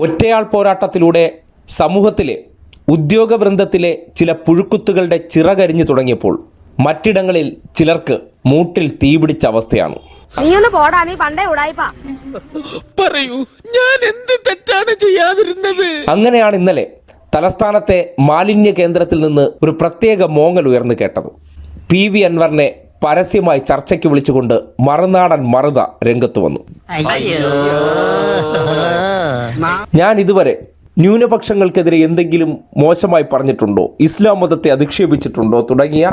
ഒറ്റയാൾ പോരാട്ടത്തിലൂടെ സമൂഹത്തിലെ ഉദ്യോഗവൃന്ദത്തിലെ ചില പുഴുക്കുത്തുകളുടെ ചിറകരിഞ്ഞു തുടങ്ങിയപ്പോൾ മറ്റിടങ്ങളിൽ ചിലർക്ക് മൂട്ടിൽ തീപിടിച്ച അവസ്ഥയാണ്. അങ്ങനെയാണ് ഇന്നലെ തലസ്ഥാനത്തെ മാലിന്യ കേന്ദ്രത്തിൽ നിന്ന് ഒരു പ്രത്യേക മോങ്ങൽ ഉയർന്നു കേട്ടത്. PV അൻവറിനെ പരസ്യമായി ചർച്ചയ്ക്ക് വിളിച്ചുകൊണ്ട് മറുനാടൻ മറുത രംഗത്ത് വന്നു. ഞാൻ ഇതുവരെ ന്യൂനപക്ഷങ്ങൾക്കെതിരെ എന്തെങ്കിലും മോശമായി പറഞ്ഞിട്ടുണ്ടോ, ഇസ്ലാം മതത്തെ അധിക്ഷേപിച്ചിട്ടുണ്ടോ തുടങ്ങിയ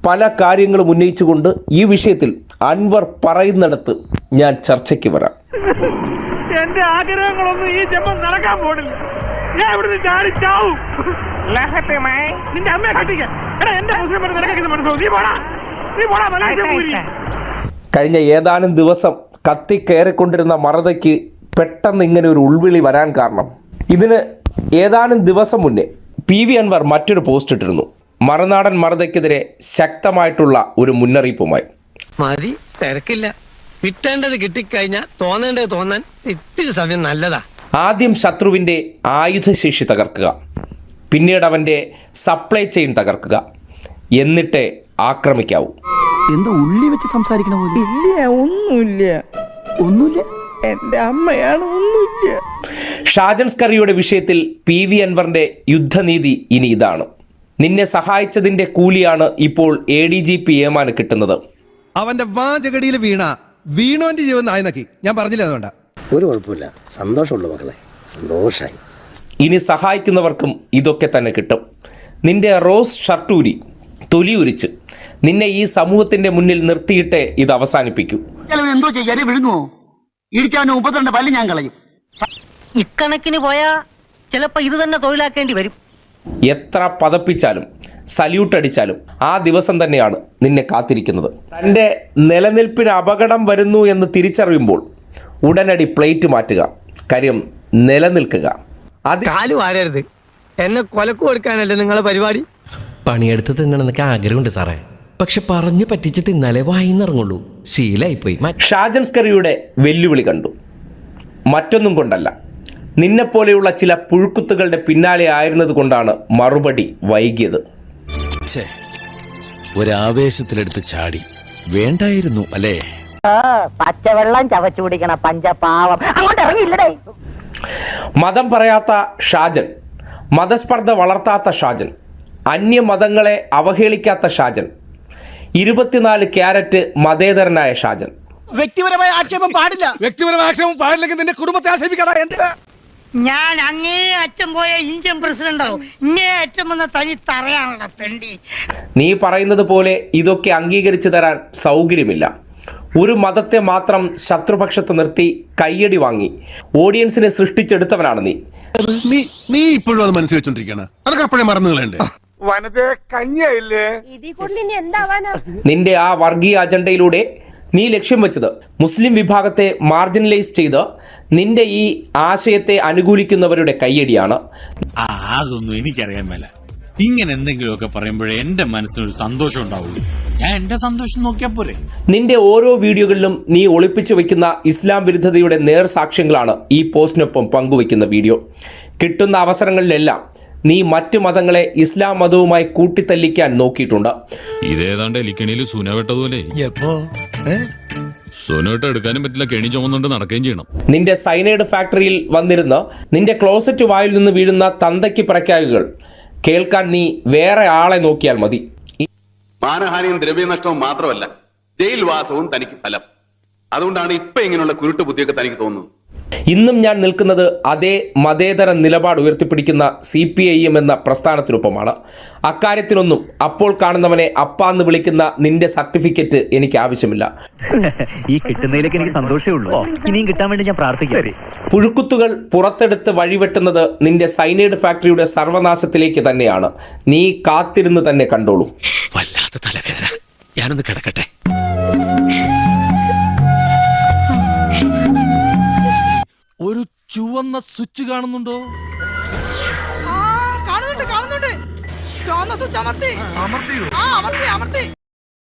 പല കാര്യങ്ങളും ഉന്നയിച്ചുകൊണ്ട് ഈ വിഷയത്തിൽ അൻവർ പറയുന്നിടത്ത് ഞാൻ ചർച്ചയ്ക്ക് വരാം. എന്റെ ആഗ്രഹങ്ങളൊന്നും ഈ ജന്മം നടക്കാൻ പോണില്ല. ഞാൻ ഇവിടുന്ന് ചാടി ചാവും. നിന്റെ അമ്മയെ കട്ടിക്ക. എന്റെ മുസ്ലിം മനസ്സിലാവും. നീ പോടാ മലയാളം. കഴിഞ്ഞ ഏതാനും ദിവസം കത്തിക്കയറിക്കൊണ്ടിരുന്ന മറുതയ്ക്ക് പെട്ടെന്ന് ഇങ്ങനെ ഒരു ഉൾവിളി വരാൻ കാരണം, ഇതിന് ഏതാനും ദിവസം മുന്നേ PV അൻവർ മറ്റൊരു പോസ്റ്റ് ഇട്ടിരുന്നു. മറുനാടൻ മറുതയ്ക്കെതിരെ ശക്തമായിട്ടുള്ള ഒരു മുന്നറിയിപ്പുമായി. മതി, തിരക്കില്ല. കിട്ടേണ്ടത് കിട്ടിക്കഴിഞ്ഞാൽ തോന്നേണ്ടത് തോന്നാൻ ഇത്തിരി സമയം നല്ലതാ. ആദ്യം ശത്രുവിൻ്റെ ആയുധശേഷി തകർക്കുക, പിന്നീട് അവൻ്റെ സപ്ലൈ ചെയിൻ തകർക്കുക, എന്നിട്ടേ ആക്രമിക്കാവൂ. എന്താ ഉള്ളി വെച്ച് സംസാരിക്കണ പോലെ? ഇല്ല, ഒന്നുമില്ല. എന്റെ അമ്മയാണ് ഒന്നുമില്ല. ഷാജൻ സ്കറിയുടെ വിഷയത്തിൽ PV അൻവറിന്റെ യുദ്ധനീതി ഇനി ഇതാണ്. നിന്നെ സഹായിച്ചതിന്റെ കൂലിയാണ് ഇപ്പോൾ ADGP ഏമാന് കിട്ടുന്നത്. അവന്റെ വാചകടിയിൽ വീണോന്റെ ജീവൻ നായനക്കി. ഞാൻ പറഞ്ഞില്ല, അതുകൊണ്ടാ. ഒരു കുഴപ്പമില്ല, സന്തോഷമുള്ളൂ മക്കളെ, സന്തോഷായി. ഇനി സഹായിക്കുന്നവർക്കും ഇതൊക്കെ തന്നെ കിട്ടും. നിന്റെ റോസ് ഷർട്ടൂരി തൊലി ഉരിച്ച് നിന്നെ ഈ സമൂഹത്തിന്റെ മുന്നിൽ നിർത്തിയിട്ടേ ഇത് അവസാനിപ്പിക്കൂ. എന്തോ ചെയ്യാൻ വിഴുങ്ങുമോ? ഇടിച്ചവന് 32 പല്ല് ഞാൻ കളയും. ഇക്കണക്കിന് പോയാ ചിലപ്പോ ഇത് തന്നെ തൊഴിലാക്കേണ്ടി വരും. എത്ര പതപ്പിച്ചാലും സല്യൂട്ട് അടിച്ചാലും ആ ദിവസം തന്നെയാണ് നിന്നെ കാത്തിരിക്കുന്നത്. തൻ്റെ നിലനിൽപ്പിന് അപകടം വരുന്നു എന്ന് തിരിച്ചറിയുമ്പോൾ ഉടനടി പ്ലേറ്റ് മാറ്റുക, കാര്യം നിലനിൽക്കുക. അത് കാല് വാരരുത്. എന്നെ കൊലക്ക് കൊടുക്കാനല്ലേ നിങ്ങളെ പരിപാടി? പണിയെടുത്ത് തിന്നണമെന്നൊക്കെ ആഗ്രഹമുണ്ട് സാറേ, പക്ഷെ പറഞ്ഞു പറ്റിച്ച് തിന്നാലേ വായിന്നിറങ്ങുള്ളൂ. ശീലായിപ്പോയി. ഷാജൻ സ്കറിയുടെ വെല്ലുവിളി കണ്ടു. മറ്റൊന്നും കൊണ്ടല്ല, നിന്നെപ്പോലെയുള്ള ചില പുഴുക്കുത്തുകളുടെ പിന്നാലെ ആയിരുന്നത് കൊണ്ടാണ് മറുപടി വൈകിയത്. ഒരാവേശത്തിലെടുത്ത് ചാടി വേണ്ടായിരുന്നു അല്ലേ? പച്ചവെള്ളം ചവച്ചു കുടിക്കണ പഞ്ചപാവം അങ്ങോട്ട് ഇറങ്ങിയില്ലടേ. മതം പറയാത്ത ഷാജൻ, മതസ്പർദ്ധ വളർത്താത്ത ഷാജൻ, അന്യമതങ്ങളെ അവഹേളിക്കാത്ത ഷാജൻ, 24 ക്യാരറ്റ് മതേതരനായ ഷാജൻ. വ്യക്തിപരമായ ആക്ഷേപം പാടില്ല. വ്യക്തിപരമായ ആക്ഷേപം പാടില്ലെങ്കിൽ നിന്റെ കുടുംബത്തെ ആക്ഷേപിക്കടാ. ഞാൻ അങ്ങേ അച്ഛൻ പോയ ഇന്ത്യൻ പ്രസിഡന്റ് ആവും. ഇങ്ങേ അച്ഛൻ വന്ന തനി തറയാണല്ലോ പെണ്ടി. നീ പറയുന്നത് പോലെ ഇതൊക്കെ അംഗീകരിച്ചു തരാൻ സൗകര്യമില്ല. ഒരു മതത്തെ മാത്രം ശത്രുപക്ഷത്ത് നിർത്തി കയ്യടി വാങ്ങി ഓഡിയൻസിനെ സൃഷ്ടിച്ചെടുത്തവനാണ് നീ. നീ ഇപ്പോഴും അത് മനസ്സിൽ വെച്ചോണ്ടിരിക്കണ? അതൊക്കെ അപ്പോഴേ മറന്നുകളണ്ട്. നിന്റെ ആ വർഗീയ അജണ്ടയിലൂടെ നീ ലക്ഷ്യം വെച്ചത് മുസ്ലിം വിഭാഗത്തെ മാർജിനലൈസ് ചെയ്ത് നിന്റെ ഈ ആശയത്തെ അനുകൂലിക്കുന്നവരുടെ കയ്യടിയാണ്. അതൊന്നും എനിക്കറിയാൻ മേല. ഇങ്ങനെ എന്തെങ്കിലുമൊക്കെ പറയുമ്പോഴേ എന്റെ മനസ്സിനൊരു സന്തോഷം ഉണ്ടാവുള്ളൂ. ഞാൻ എന്റെ സന്തോഷം നോക്കിയാ പോരെ. നിന്റെ ഓരോ വീഡിയോകളിലും നീ ഒളിപ്പിച്ചു വെക്കുന്ന ഇസ്ലാം വിരുദ്ധതയുടെ നേർസാക്ഷ്യങ്ങളാണ് ഈ പോസ്റ്റിനൊപ്പം പങ്കുവെക്കുന്ന വീഡിയോ. കിട്ടുന്ന അവസരങ്ങളിലെല്ലാം നീ മറ്റു മതങ്ങളെ ഇസ്ലാം മതവുമായി കൂട്ടിത്തല്ലിക്കാൻ നോക്കിയിട്ടുണ്ട്. ഇതേതാണ്ട് എലിക്കണിയിൽ സുന വെട്ടതുപോലെ. സുനോട്ട് എടുക്കാനും പറ്റില്ല, കെണി ചുമന്നുകൊണ്ട് നടക്കുകയും ചെയ്യണം. നിന്റെ സൈനൈഡ് ഫാക്ടറിയിൽ വന്നിരുന്ന് നിന്റെ ക്ലോസറ്റ് വായിൽ നിന്ന് വീഴുന്ന തന്തയ്ക്ക് പ്രഖ്യാപികൾ കേൾക്കാൻ നീ വേറെ ആളെ നോക്കിയാൽ മതി. മാനഹാനിയും ദ്രവ്യനഷ്ടവും മാത്രമല്ല, ജയിൽവാസവും തനിക്ക് ഫലം. അതുകൊണ്ടാണ് ഇപ്പൊ ഇങ്ങനെയുള്ള കുരുട്ട് ബുദ്ധിയൊക്കെ തനിക്ക് തോന്നുന്നത്. ഇന്നും ഞാൻ നിൽക്കുന്നത് അതേ മതേതര നിലപാട് ഉയർത്തിപ്പിടിക്കുന്ന CPIM എന്ന പ്രസ്ഥാനത്തിനൊപ്പമാണ്. അക്കാര്യത്തിലൊന്നും അപ്പോൾ കാണുന്നവനെ അപ്പാന്ന് വിളിക്കുന്ന നിന്റെ സർട്ടിഫിക്കറ്റ് എനിക്ക് ആവശ്യമില്ല. ഈ കിട്ടുന്നതിലേക്ക് എനിക്ക് സന്തോഷമേ ഉള്ളൂ. ഇനിയും കിട്ടാൻ വേണ്ടി ഞാൻ പ്രാർത്ഥിക്കാം. പുഴുക്കുത്തുകൾ പുറത്തെടുത്ത് വഴിവെട്ടുന്നത് നിന്റെ സൈനൈഡ് ഫാക്ടറിയുടെ സർവനാശത്തിലേക്ക് തന്നെയാണ്. നീ കാത്തിരുന്ന് തന്നെ കണ്ടോളൂ. വല്ലാത്ത തലവേദന, ഞാനൊന്ന് കിടക്കട്ടെ. ഒരു ചുവന്ന സ്വിച്ച് കാണുന്നുണ്ടോ? കാണുന്നുണ്ട്. ചുവന്ന സ്വിച്ച് അമർത്തി.